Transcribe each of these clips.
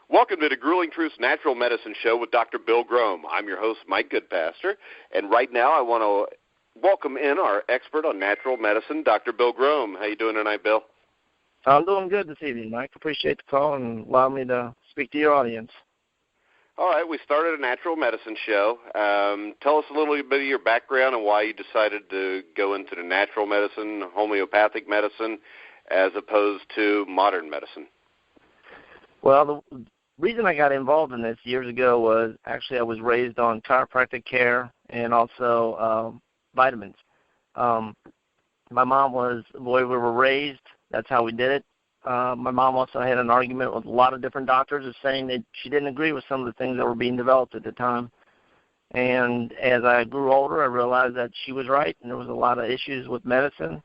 Welcome to the Grueling Truths Natural Medicine Show with Dr. Bill Grome. I'm your host, Mike Goodpastor, and right now I want to welcome in our expert on natural medicine, Dr. Bill Grome. How you doing tonight, Bill? I'm doing good this evening, Mike. Appreciate the call and allow me to speak to your audience. All right, we started a natural medicine show. Tell us a little bit of your background and why you decided to go into the natural medicine, homeopathic medicine, as opposed to modern medicine. Well, the reason I got involved in this years ago was actually I was raised on chiropractic care and also vitamins. My mom was the way we were raised. That's how we did it. My mom also had an argument with a lot of different doctors of saying that she didn't agree with some of the things that were being developed at the time. And as I grew older, I realized that she was right, and there was a lot of issues with medicine.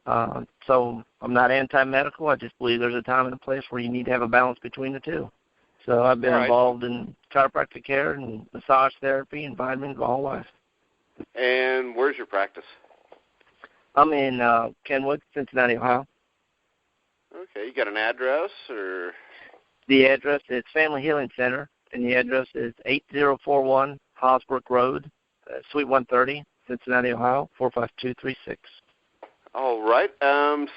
So I'm not anti-medical. I just believe there's a time and a place where you need to have a balance between the two. So I've been involved in chiropractic care and massage therapy and vitamins my whole life. And where's your practice? I'm in Kenwood, Cincinnati, Ohio. Okay, you got an address or? The address is Family Healing Center, and the address is 8041 Hosbrook Road, Suite 130, Cincinnati, Ohio, 45236. All right.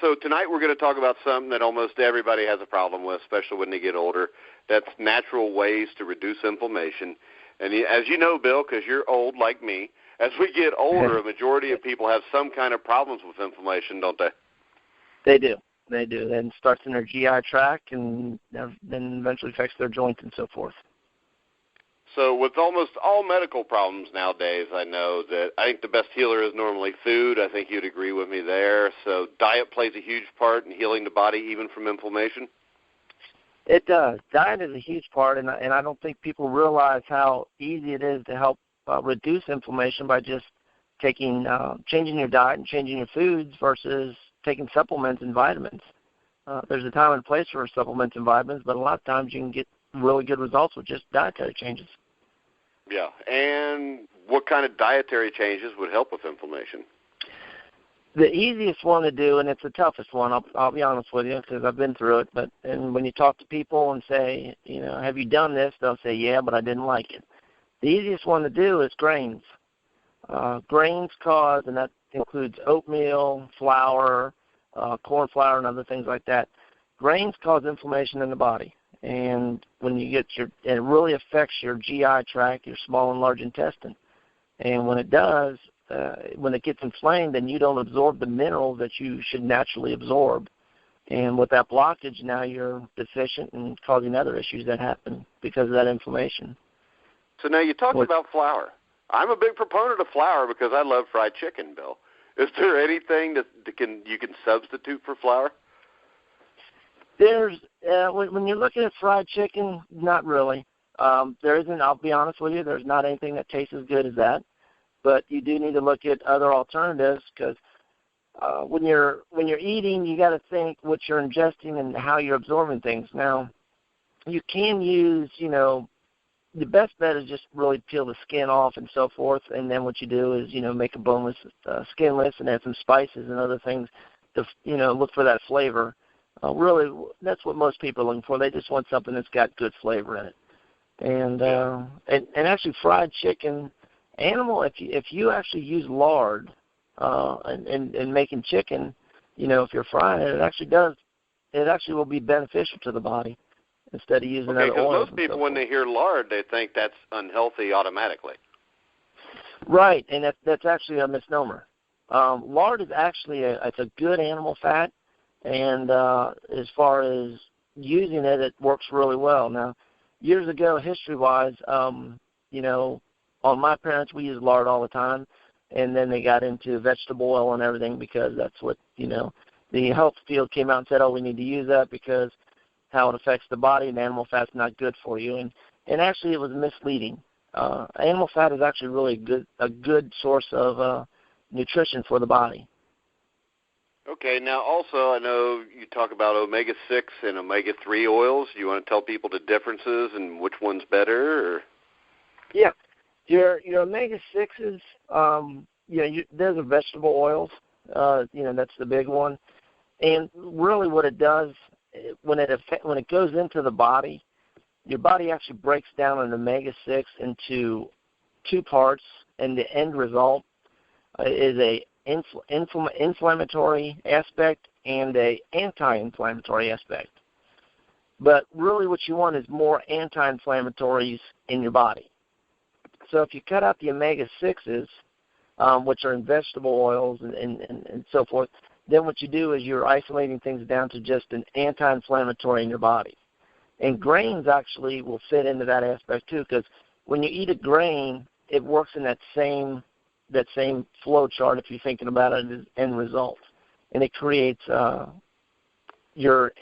So tonight we're going to talk about something that almost everybody has a problem with, especially when they get older. That's natural ways to reduce inflammation. And as you know, Bill, because you're old like me, as we get older, a majority of people have some kind of problems with inflammation, don't they? They do. They do. Then it starts in their GI tract and then eventually affects their joints and so forth. So with almost all medical problems nowadays, I know that I think the best healer is normally food. I think you'd agree with me there. So diet plays a huge part in healing the body even from inflammation? It does. Diet is a huge part, and I don't think people realize how easy it is to help reduce inflammation by just changing your diet and changing your foods versus taking supplements and vitamins. There's a time and place for supplements and vitamins, but a lot of times you can get really good results with just dietary changes. Yeah, and what kind of dietary changes would help with inflammation? The easiest one to do, and it's the toughest one, I'll be honest with you because I've been through it, and when you talk to people and say, have you done this, they'll say, yeah, but I didn't like it. The easiest one to do is grains. Grains cause, and that includes oatmeal, flour, corn flour, and other things like that. Grains cause inflammation in the body, and when you get it really affects your GI tract, your small and large intestine. And when it does, when it gets inflamed, then you don't absorb the minerals that you should naturally absorb. And with that blockage, now you're deficient and causing other issues that happen because of that inflammation. So now you talked about flour. I'm a big proponent of flour because I love fried chicken, Bill. Is there anything that you can substitute for flour? There's when you're looking at fried chicken, not really. There isn't. I'll be honest with you. There's not anything that tastes as good as that. But you do need to look at other alternatives because when you're eating, you got to think what you're ingesting and how you're absorbing things. Now, you can use, the best bet is just really peel the skin off and so forth, and then what you do is, make a boneless, skinless, and add some spices and other things to, look for that flavor. Really, that's what most people are looking for. They just want something that's got good flavor in it. And actually fried chicken, if you actually use lard and making chicken, if you're frying it, it actually will be beneficial to the body. Instead of using other oils. Because most people, when they hear lard, they think that's unhealthy automatically. Right, and that's actually a misnomer. Lard is actually it's a good animal fat, and as far as using it, it works really well. Now, years ago, history-wise, on my parents, we used lard all the time, and then they got into vegetable oil and everything because that's what, the health field came out and said, we need to use that because how it affects the body, and animal fat's not good for you. And actually it was misleading. Animal fat is actually really a good source of nutrition for the body. Okay, now also I know you talk about omega-6 and omega-3 oils. Do you want to tell people the differences and which one's better? Or? Yeah. Your omega-6s, those are vegetable oils. That's the big one. And really what it does, when it goes into the body, your body actually breaks down an omega-6 into two parts, and the end result is a inflammatory aspect and a anti-inflammatory aspect. But really what you want is more anti-inflammatories in your body. So if you cut out the omega-6s, which are in vegetable oils and so forth, then what you do is you're isolating things down to just an anti-inflammatory in your body. And grains actually will fit into that aspect too, because when you eat a grain, it works in that same flow chart, if you're thinking about it, as end result. And it creates your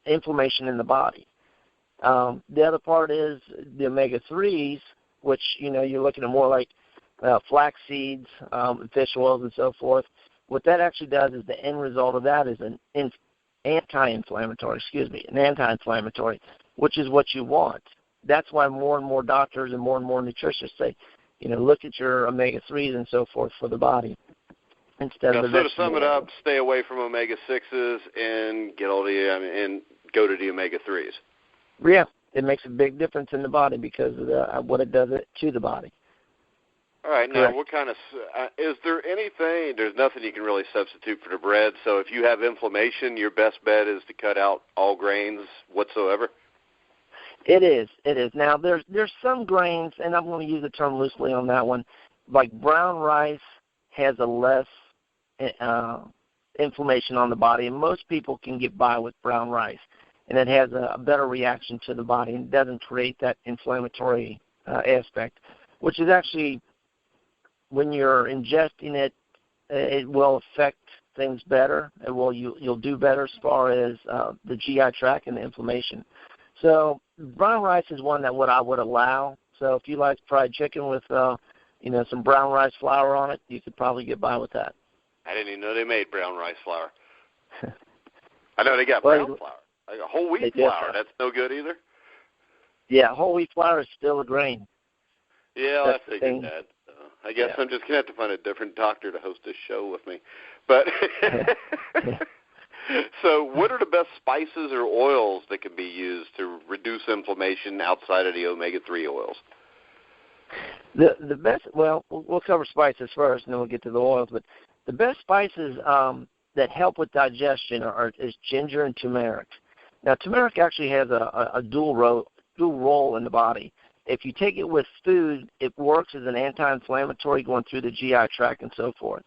inflammation in the body. The other part is the omega-3s, which, you're looking at more like flax seeds, fish oils, and so forth. What that actually does is the end result of that is an anti-inflammatory, which is what you want. That's why more and more doctors and more nutritionists say, look at your omega-3s and so forth for the body instead of the vegetable. So to sum it up, stay away from omega-6s and and go to the omega-3s. Yeah, it makes a big difference in the body because of what it does to the body. All right, Correct. now what kind of is there anything? There's nothing you can really substitute for the bread. So if you have inflammation, your best bet is to cut out all grains whatsoever. It is. Now there's some grains, and I'm going to use the term loosely on that one. Like brown rice has a less inflammation on the body, and most people can get by with brown rice, and it has a better reaction to the body and doesn't create that inflammatory aspect, which is actually, when you're ingesting it, it will affect things better. You'll do better as far as the GI tract and the inflammation. So brown rice is one that I would allow. So if you like fried chicken with some brown rice flour on it, you could probably get by with that. I didn't even know they made brown rice flour. I know they got brown flour. Like a whole wheat flour. That's no good either? Yeah, whole wheat flour is still a grain. Yeah, well, I figured that. I guess I'm just going to have to find a different doctor to host this show with me. But so what are the best spices or oils that can be used to reduce inflammation outside of the omega-3 oils? The best, well, we'll cover spices first, and then we'll get to the oils. But the best spices that help with digestion is ginger and turmeric. Now, turmeric actually has a dual role in the body. If you take it with food, it works as an anti-inflammatory going through the GI tract and so forth.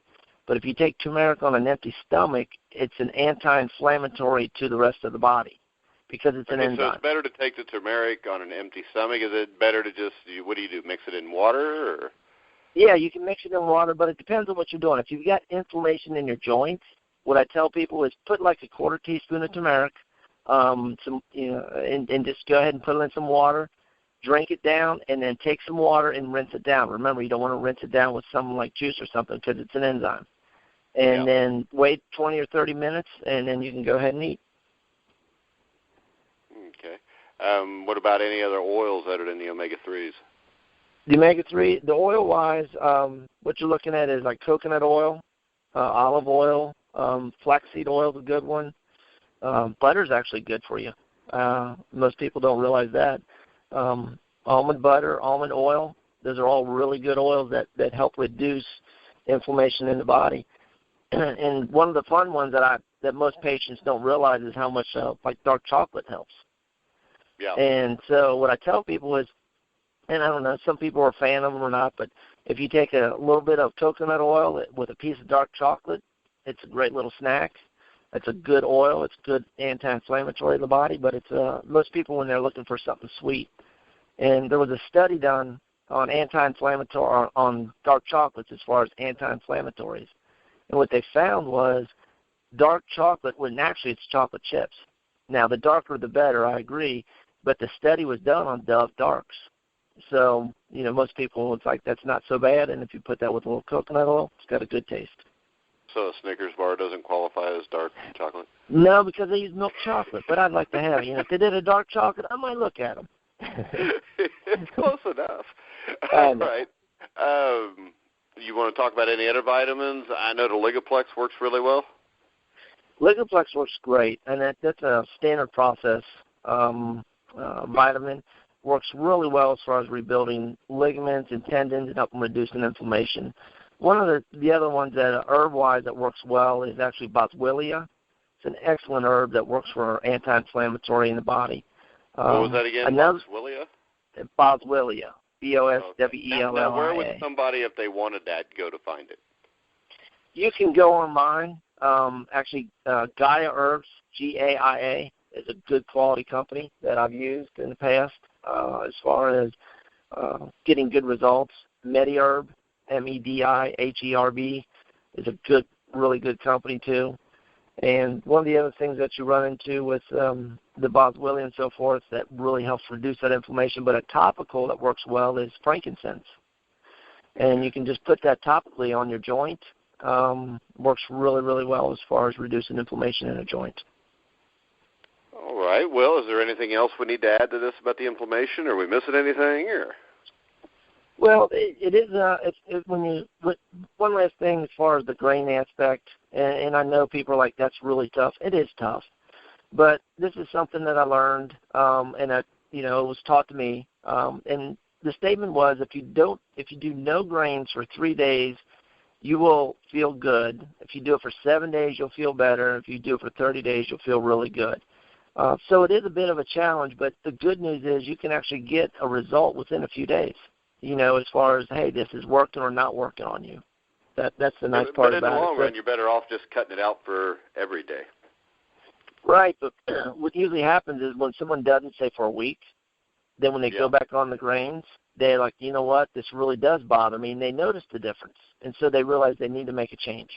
But if you take turmeric on an empty stomach, it's an anti-inflammatory to the rest of the body because it's an enzyme. So it's better to take the turmeric on an empty stomach? Is it better to just, what do, mix it in water? Or? Yeah, you can mix it in water, but it depends on what you're doing. If you've got inflammation in your joints, what I tell people is put like a quarter teaspoon of turmeric, and just go ahead and put it in some water. Drink it down, and then take some water and rinse it down. Remember, you don't want to rinse it down with something like juice or something because it's an enzyme. And then wait 20 or 30 minutes, and then you can go ahead and eat. Okay. What about any other oils other than the omega-3s? The omega-3, the oil-wise, what you're looking at is like coconut oil, olive oil, flaxseed oil is a good one. Butter's actually good for you. Most people don't realize that. Almond butter, almond oil, those are all really good oils that help reduce inflammation in the body. And one of the fun ones that most patients don't realize is how much like dark chocolate helps. Yeah. And so what I tell people is, and I don't know, some people are a fan of them or not, but if you take a little bit of coconut oil with a piece of dark chocolate, it's a great little snack. It's a good oil. It's good anti-inflammatory in the body, but it's most people when they're looking for something sweet. And there was a study done on anti-inflammatory, on dark chocolates as far as anti-inflammatories. And what they found was dark chocolate, when actually it's chocolate chips. Now, the darker the better, I agree, but the study was done on Dove Darks. So, most people, it's like that's not so bad, and if you put that with a little coconut oil, it's got a good taste. So a Snickers bar doesn't qualify as dark chocolate? No, because they use milk chocolate, but I'd like to have it. If they did a dark chocolate, I might look at them. It's close enough. All right. You want to talk about any other vitamins? I know the Ligaplex works really well. Ligaplex works great, and that's a standard process vitamin. works really well as far as rebuilding ligaments and tendons and helping reducing inflammation. One of the other ones that herb-wise that works well is actually Boswellia. It's an excellent herb that works for anti-inflammatory in the body. What was that again? Boswellia? Boswellia. Boswellia. Now, where would somebody, if they wanted that, go to find it? You can go online. Gaia Herbs, GAIA, is a good quality company that I've used in the past as far as getting good results. MediHerb, MEDIHERB, is a really good company too. And one of the other things that you run into with the Boswellia and so forth that really helps reduce that inflammation, but a topical that works well is frankincense. And you can just put that topically on your joint. Works really, really well as far as reducing inflammation in a joint. All right. Well, is there anything else we need to add to this about the inflammation? Are we missing anything? Or? Well, it is. One last thing as far as the grain aspect, and I know people are like, that's really tough. It is tough, but this is something that I learned, and it was taught to me. And the statement was, if you do no grains for 3 days, you will feel good. If you do it for 7 days, you'll feel better. If you do it for 30 days, you'll feel really good. So it is a bit of a challenge, but the good news is you can actually get a result within a few days, as far as, hey, this is working or not working on you. That's the nice part about it. But in the long run, you're better off just cutting it out for every day. Right, but what usually happens is when someone doesn't, say, for a week, then when they go back on the grains, they're like, you know what, this really does bother me, and they notice the difference. And so they realize they need to make a change.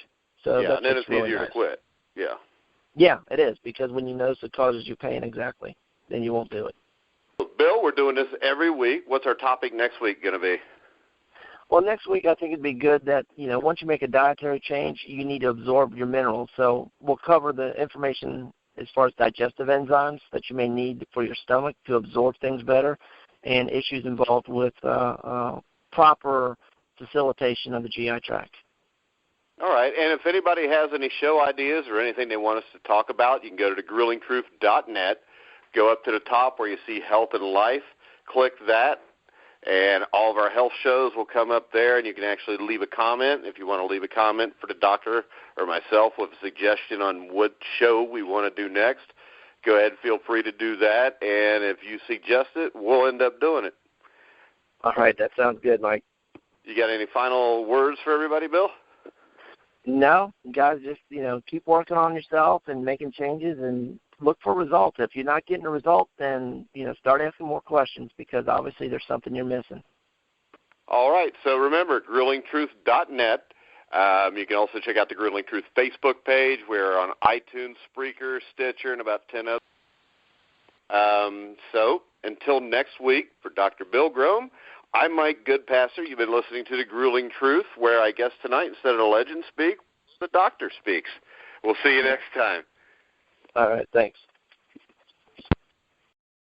So and then it's really easier nice to quit. Yeah. Yeah, it is, because when you notice it causes you pain, exactly, then you won't do it. Bill, we're doing this every week. What's our topic next week going to be? Well, next week I think it'd be good that, once you make a dietary change, you need to absorb your minerals. So we'll cover the information as far as digestive enzymes that you may need for your stomach to absorb things better, and issues involved with proper facilitation of the GI tract. All right, and if anybody has any show ideas or anything they want us to talk about, you can go to grillingtruth.net, go up to the top where you see Health and Life, click that, and all of our health shows will come up there, and you can actually leave a comment. If you want to leave a comment for the doctor or myself with a suggestion on what show we want to do next, go ahead and feel free to do that, and if you suggest it, we'll end up doing it. All right, that sounds good, Mike. You got any final words for everybody, Bill? No, guys, just, keep working on yourself and making changes and look for results. If you're not getting a result, then, start asking more questions, because obviously there's something you're missing. All right, so remember, grillingtruth.net. You can also check out the Grilling Truth Facebook page. We're on iTunes, Spreaker, Stitcher, and about 10 others. So until next week, for Dr. Bill Grome, I'm Mike Goodpasser. You've been listening to the Grueling Truth, where I guess tonight, instead of the legend speak, the doctor speaks. We'll see you next time. All right, thanks.